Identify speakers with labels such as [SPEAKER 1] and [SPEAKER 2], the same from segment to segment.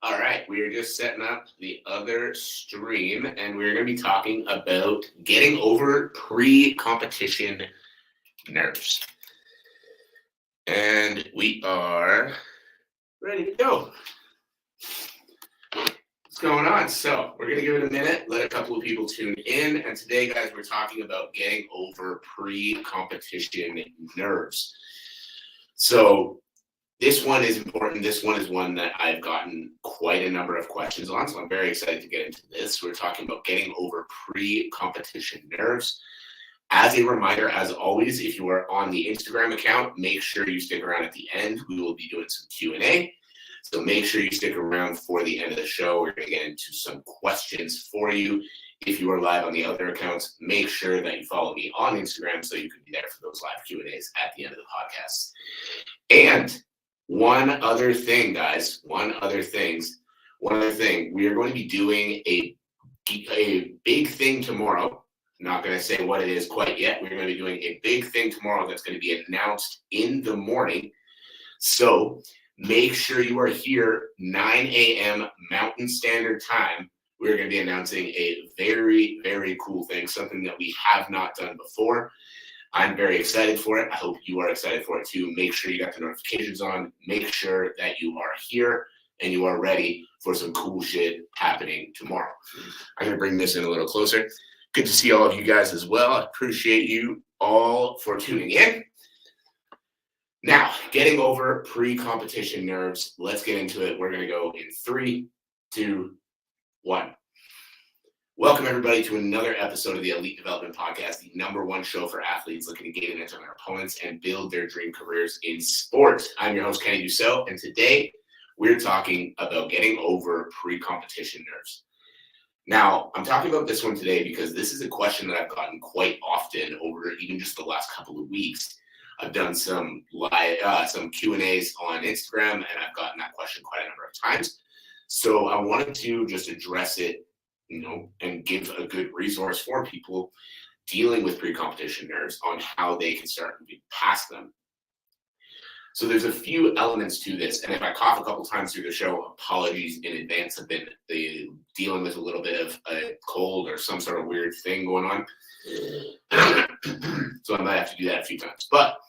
[SPEAKER 1] All right, we are just setting up the other stream, and we're going to be talking about getting over pre-competition nerves. And we are ready to go. What's going on? So we're going to give it a minute, let a couple of people tune in. And today, guys, we're talking about getting over pre-competition nerves. So this one is important. This one is one that I've gotten quite a number of questions on, so I'm very excited to get into this. We're talking about getting over pre-competition nerves. As a reminder, as always, if you are on the Instagram account, make sure you stick around at the end. We will be doing some Q&A, so make sure you stick around for the end of the show. We're going to get into some questions for you. If you are live on the other accounts, make sure that you follow me on Instagram so you can be there for those live Q&As at the end of the podcast. And one other thing, guys, one other thing, we are going to be doing a big thing tomorrow. I'm not going to say what it is quite yet. We're going to be doing a big thing tomorrow that's going to be announced in the morning. So make sure you are here 9 a.m. Mountain Standard Time. We're going to be announcing a very, very cool thing, something that we have not done before. I'm very excited for it. I hope you are excited for it too. Make sure you got the notifications on. Make sure that you are here and you are ready for some cool shit happening tomorrow. I'm going to bring this in a little closer. Good to see all of you guys as well. I appreciate you all for tuning in. Now, getting over pre-competition nerves. Let's get into it. We're going to go in 3, 2, 1. Welcome, everybody, to another episode of the Elite Development Podcast, the #1 show for athletes looking to gain an edge on their opponents and build their dream careers in sport. I'm your host, Kenny Dusseault, and today we're talking about getting over pre-competition nerves. Now, I'm talking about this one today because this is a question that I've gotten quite often over even just the last couple of weeks. I've done some Q&As on Instagram, and I've gotten that question quite a number of times. So I wanted to just address it, and give a good resource for people dealing with pre-competition nerves on how they can start moving past them. So there's a few elements to this, and if I cough a couple times through the show, apologies in advance. I've been dealing with a little bit of a cold or some sort of weird thing going on. So I might have to do that a few times. But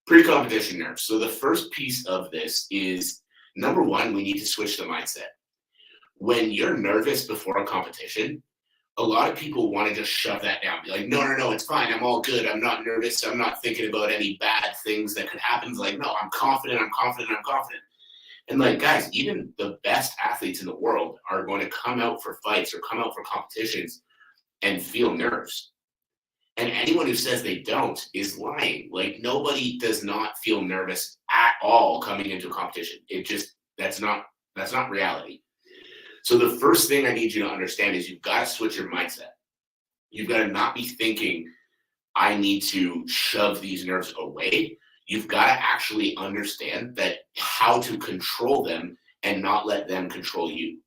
[SPEAKER 1] pre-competition nerves. So the first piece of this is, number one, we need to switch the mindset. When you're nervous before a competition, a lot of people want to just shove that down. Be like, no, it's fine. I'm all good. I'm not nervous. I'm not thinking about any bad things that could happen. It's like, no, I'm confident. And like, guys, even the best athletes in the world are going to come out for fights or come out for competitions and feel nerves. And anyone who says they don't is lying. Like, nobody does not feel nervous at all coming into a competition. That's not reality. So the first thing I need you to understand is you've got to switch your mindset. You've got to not be thinking, I need to shove these nerves away. You've got to actually understand that how to control them and not let them control you.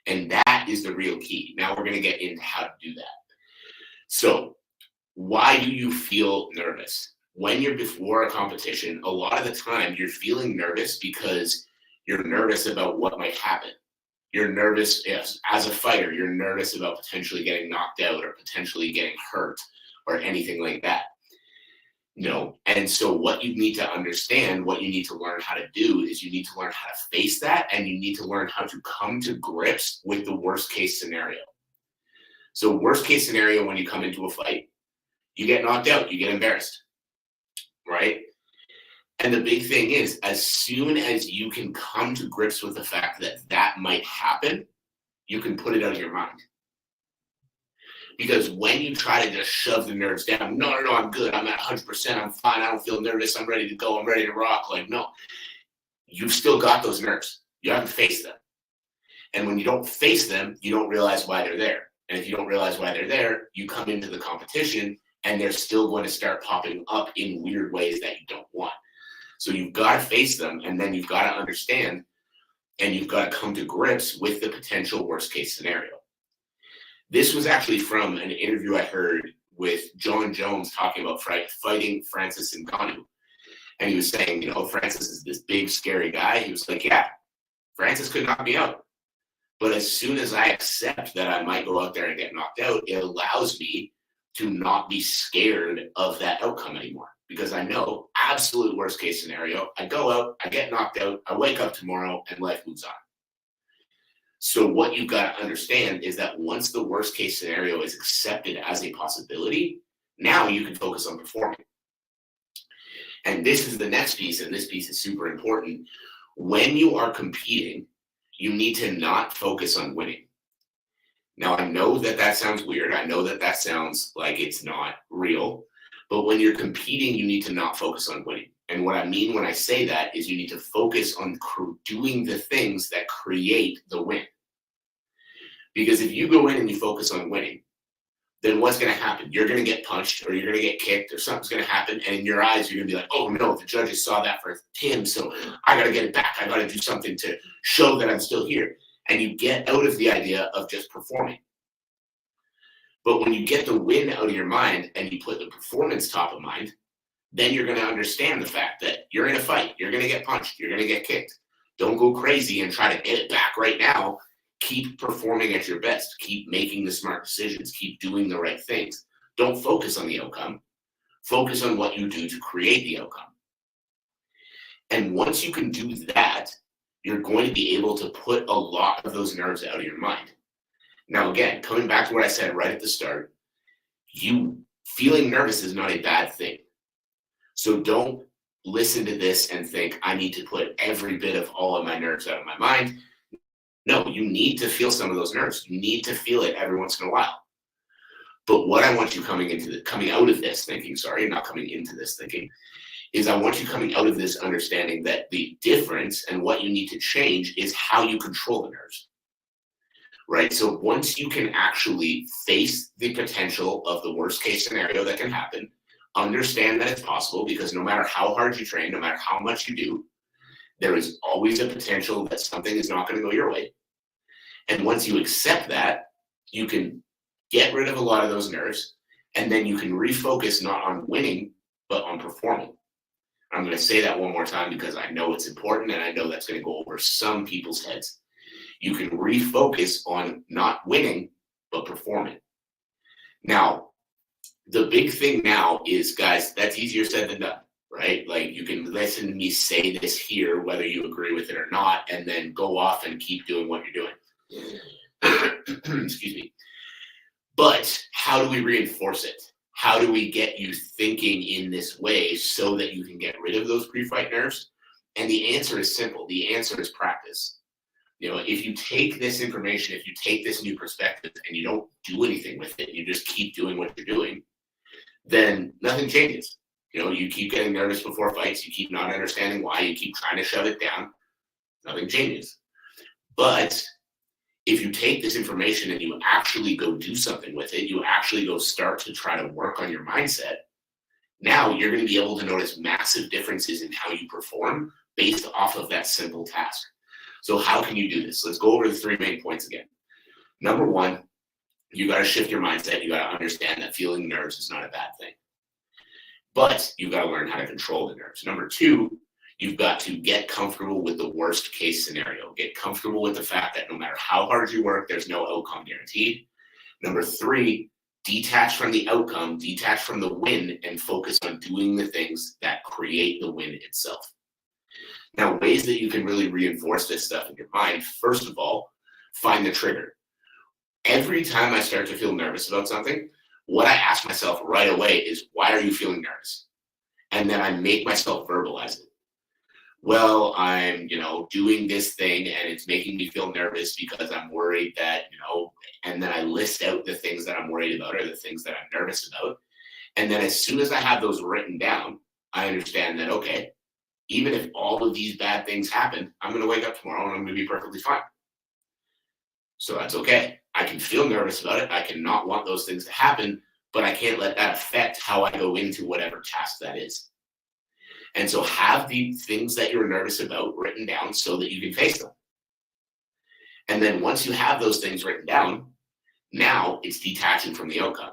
[SPEAKER 1] And that is the real key. Now we're going to get into how to do that. So why do you feel nervous? When you're before a competition, a lot of the time you're feeling nervous because you're nervous about what might happen. You're nervous as a fighter, you're nervous about potentially getting knocked out or potentially getting hurt or anything like that. And so what you need to understand, what you need to learn how to do is you need to learn how to face that, and you need to learn how to come to grips with the worst case scenario. So worst case scenario, when you come into a fight, you get knocked out, you get embarrassed, right? And the big thing is, as soon as you can come to grips with the fact that that might happen, you can put it out of your mind. Because when you try to just shove the nerves down, no, I'm good, I'm at 100%, I'm fine, I don't feel nervous, I'm ready to go, I'm ready to rock. Like, no, you've still got those nerves. You haven't faced them. And when you don't face them, you don't realize why they're there. And if you don't realize why they're there, you come into the competition and they're still going to start popping up in weird ways that you don't want. So you've got to face them, and then you've got to understand, and you've got to come to grips with the potential worst case scenario. This was actually from an interview I heard with John Jones talking about fighting Francis Ngannou. And he was saying, Francis is this big, scary guy. He was like, yeah, Francis could knock me out. But as soon as I accept that I might go out there and get knocked out, it allows me to not be scared of that outcome anymore. Because I know, absolute worst case scenario, I go out, I get knocked out, I wake up tomorrow, and life moves on. So what you've got to understand is that once the worst case scenario is accepted as a possibility, now you can focus on performing. And this is the next piece, and this piece is super important. When you are competing, you need to not focus on winning. Now, I know that sounds weird. I know that sounds like it's not real. But when you're competing, you need to not focus on winning. And what I mean when I say that is you need to focus on doing the things that create the win. Because if you go in and you focus on winning, then what's going to happen? You're going to get punched, or you're going to get kicked, or something's going to happen. And in your eyes, you're going to be like, oh no, the judges saw that for him, so I got to get it back. I got to do something to show that I'm still here. And you get out of the idea of just performing. But when you get the win out of your mind and you put the performance top of mind, then you're going to understand the fact that you're in a fight. You're going to get punched. You're going to get kicked. Don't go crazy and try to get it back right now. Keep performing at your best. Keep making the smart decisions. Keep doing the right things. Don't focus on the outcome. Focus on what you do to create the outcome. And once you can do that, you're going to be able to put a lot of those nerves out of your mind. Now, again, coming back to what I said right at the start, you feeling nervous is not a bad thing. So don't listen to this and think, I need to put every bit of all of my nerves out of my mind. No, you need to feel some of those nerves. You need to feel it every once in a while. But what I want you coming out of this thinking, not coming into this thinking, is I want you coming out of this understanding that the difference and what you need to change is how you control the nerves. Right? So once you can actually face the potential of the worst case scenario that can happen, understand that it's possible, because no matter how hard you train, no matter how much you do, there is always a potential that something is not going to go your way. And once you accept that, you can get rid of a lot of those nerves, and then you can refocus not on winning, but on performing. I'm going to say that one more time because I know it's important, and I know that's going to go over some people's heads. You can refocus on not winning, but performing. Now, the big thing now is, guys, that's easier said than done, right? Like, you can listen to me say this here, whether you agree with it or not, and then go off and keep doing what you're doing. Excuse me. But how do we reinforce it? How do we get you thinking in this way so that you can get rid of those pre-fight nerves? And the answer is simple. The answer is practice. If you take this information, if you take this new perspective and you don't do anything with it, you just keep doing what you're doing, then nothing changes. You keep getting nervous before fights, you keep not understanding why, you keep trying to shove it down, nothing changes. But if you take this information and you actually go do something with it, you actually go start to try to work on your mindset, now you're going to be able to notice massive differences in how you perform based off of that simple task. So how can you do this? Let's go over the 3 main points again. Number 1, you got to shift your mindset. You got to understand that feeling nerves is not a bad thing. But you've got to learn how to control the nerves. Number 2, you've got to get comfortable with the worst case scenario. Get comfortable with the fact that no matter how hard you work, there's no outcome guaranteed. Number 3, detach from the outcome, detach from the win, and focus on doing the things that create the win itself. Now, ways that you can really reinforce this stuff in your mind, first of all, find the trigger. Every time I start to feel nervous about something, what I ask myself right away is, why are you feeling nervous? And then I make myself verbalize it. Well, I'm, doing this thing and it's making me feel nervous because I'm worried that, and then I list out the things that I'm worried about or the things that I'm nervous about. And then as soon as I have those written down, I understand that, okay, even if all of these bad things happen, I'm going to wake up tomorrow and I'm going to be perfectly fine. So that's okay. I can feel nervous about it. I can not want those things to happen, but I can't let that affect how I go into whatever task that is. And so have the things that you're nervous about written down so that you can face them. And then once you have those things written down, now it's detaching from the outcome.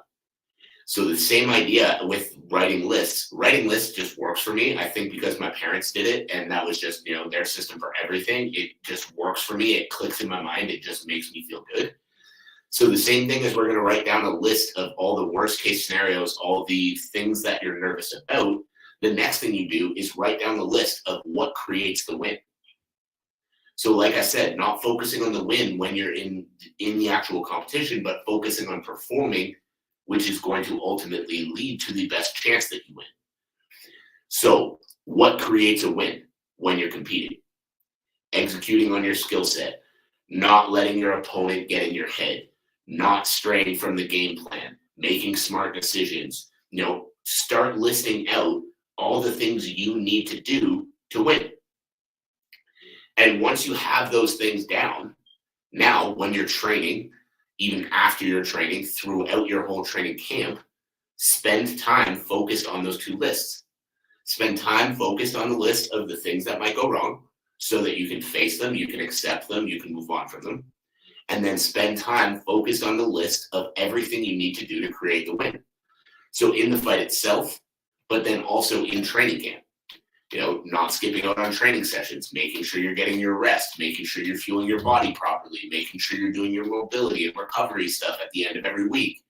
[SPEAKER 1] So the same idea with writing lists. Writing lists just works for me. I think because my parents did it and that was just, their system for everything. It just works for me. It clicks in my mind. It just makes me feel good. So the same thing is we're going to write down a list of all the worst case scenarios, all the things that you're nervous about. The next thing you do is write down the list of what creates the win. So like I said, not focusing on the win when you're in the actual competition, but focusing on performing, which is going to ultimately lead to the best chance that you win. So what creates a win when you're competing? Executing on your skill set, not letting your opponent get in your head, not straying from the game plan, making smart decisions. Start listing out all the things you need to do to win. And once you have those things down, now when you're training, even after you're training, throughout your whole training camp, spend time focused on those two lists. Spend time focused on the list of the things that might go wrong so that you can face them, you can accept them, you can move on from them. And then spend time focused on the list of everything you need to do to create the win. So in the fight itself, but then also in training camp. Not skipping out on training sessions, making sure you're getting your rest, making sure you're fueling your body properly, making sure you're doing your mobility and recovery stuff at the end of every week.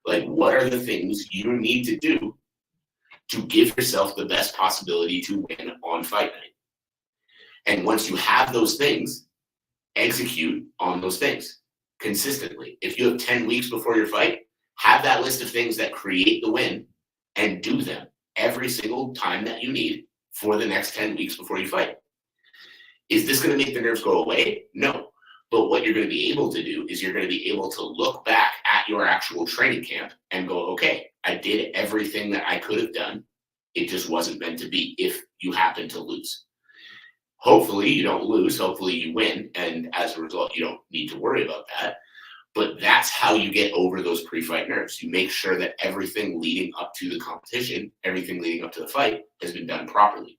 [SPEAKER 1] Like, what are the things you need to do to give yourself the best possibility to win on fight night? And once you have those things, execute on those things consistently. If you have 10 weeks before your fight, have that list of things that create the win and do them every single time that you need for the next 10 weeks before you fight. Is this going to make the nerves go away? No. But what you're going to be able to do is you're going to be able to look back at your actual training camp and go, okay, I did everything that I could have done. It just wasn't meant to be if you happen to lose. Hopefully you don't lose. Hopefully you win. And as a result, you don't need to worry about that. But that's how you get over those pre-fight nerves. You make sure that everything leading up to the competition, everything leading up to the fight has been done properly.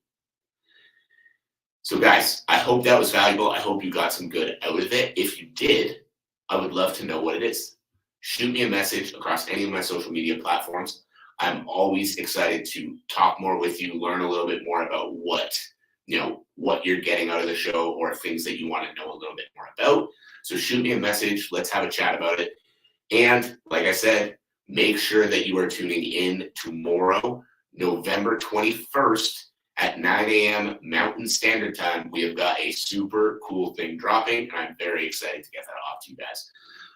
[SPEAKER 1] So guys, I hope that was valuable. I hope you got some good out of it. If you did, I would love to know what it is. Shoot me a message across any of my social media platforms. I'm always excited to talk more with you, learn a little bit more about what you're getting out of the show or things that you want to know a little bit more about. So shoot me a message. Let's have a chat about it. And like I said, make sure that you are tuning in tomorrow, November 21st at 9 a.m. Mountain Standard Time. We have got a super cool thing dropping, and I'm very excited to get that off to you guys.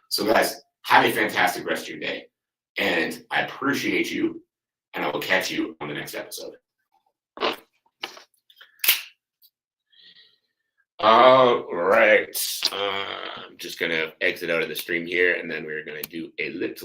[SPEAKER 1] So guys, have a fantastic rest of your day. And I appreciate you, and I will catch you on the next episode. All right. I'm just going to exit out of the stream here, and then we're going to do a little